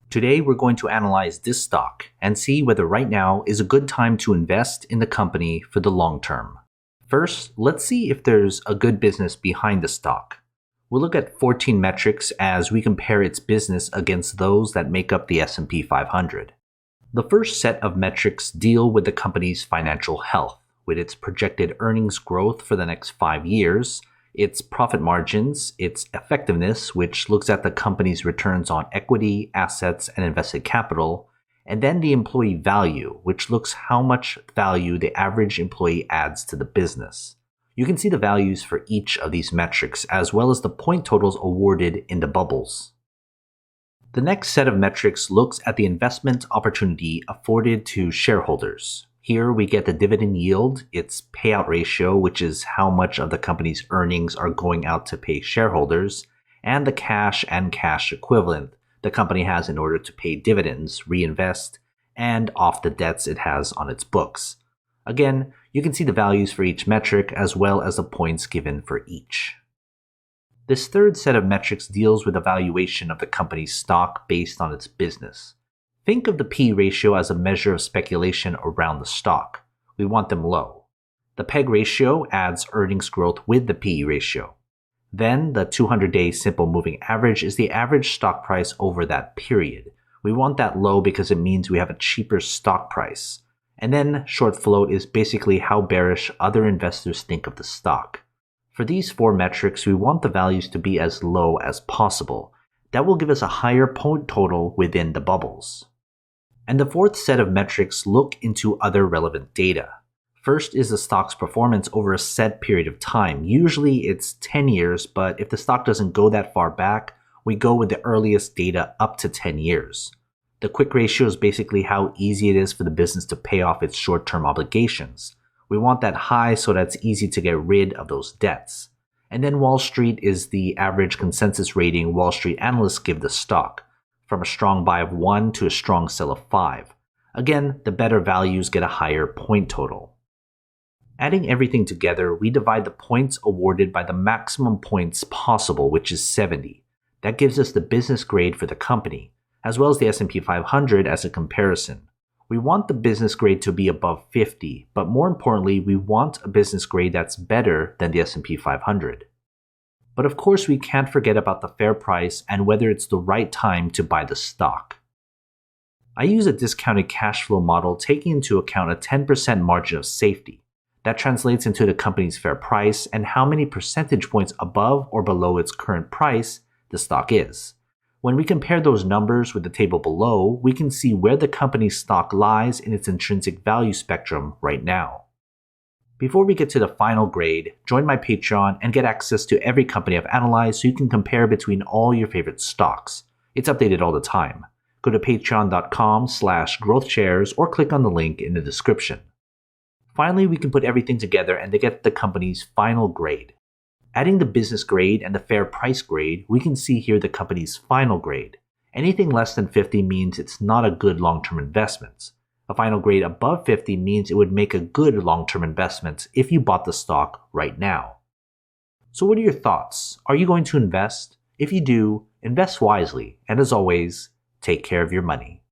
Today, we're going to analyze this stock and see whether right now is a good time to invest in the company for the long term. First, let's see if there's a good business behind the stock. We'll look at 14 metrics as we compare its business against those that make up the S&P 500. The first set of metrics deal with the company's financial health, with its projected earnings growth for the next 5 years, its profit margins, its effectiveness, which looks at the company's returns on equity, assets, and invested capital, and then the employee value, which looks how much value the average employee adds to the business. You can see the values for each of these metrics, as well as the point totals awarded in the bubbles. The next set of metrics looks at the investment opportunity afforded to shareholders. Here we get the dividend yield, its payout ratio, which is how much of the company's earnings are going out to pay shareholders, and the cash and cash equivalent the company has in order to pay dividends, reinvest, and off the debts it has on its books. Again, you can see the values for each metric as well as the points given for each. This third set of metrics deals with the valuation of the company's stock based on its business. Think of the P/E ratio as a measure of speculation around the stock. We want them low. The PEG ratio adds earnings growth with the P/E ratio. Then the 200-day simple moving average is the average stock price over that period. We want that low because it means we have a cheaper stock price. And then short float is basically how bearish other investors think of the stock. For these 4 metrics, we want the values to be as low as possible. That will give us a higher point total within the bubbles. And the fourth set of metrics look into other relevant data. First is the stock's performance over a set period of time. Usually it's 10 years, but if the stock doesn't go that far back, we go with the earliest data up to 10 years. The quick ratio is basically how easy it is for the business to pay off its short-term obligations. We want that high so that it's easy to get rid of those debts. And then Wall Street is the average consensus rating Wall Street analysts give the stock, from a strong buy of 1 to a strong sell of 5. Again, the better values get a higher point total. Adding everything together, we divide the points awarded by the maximum points possible, which is 70. That gives us the business grade for the company, as well as the S&P 500 as a comparison. We want the business grade to be above 50, but more importantly, we want a business grade that's better than the S&P 500. But of course, we can't forget about the fair price and whether it's the right time to buy the stock. I use a discounted cash flow model taking into account a 10% margin of safety. That translates into the company's fair price and how many percentage points above or below its current price the stock is. When we compare those numbers with the table below, we can see where the company's stock lies in its intrinsic value spectrum right now. Before we get to the final grade, join my Patreon and get access to every company I've analyzed so you can compare between all your favorite stocks. It's updated all the time. Go to patreon.com/growthshares or click on the link in the description. Finally, we can put everything together and to get the company's final grade. Adding the business grade and the fair price grade, we can see here the company's final grade. Anything less than 50 means it's not a good long-term investment. A final grade above 50 means it would make a good long-term investment if you bought the stock right now. So what are your thoughts? Are you going to invest? If you do, invest wisely, and as always, take care of your money.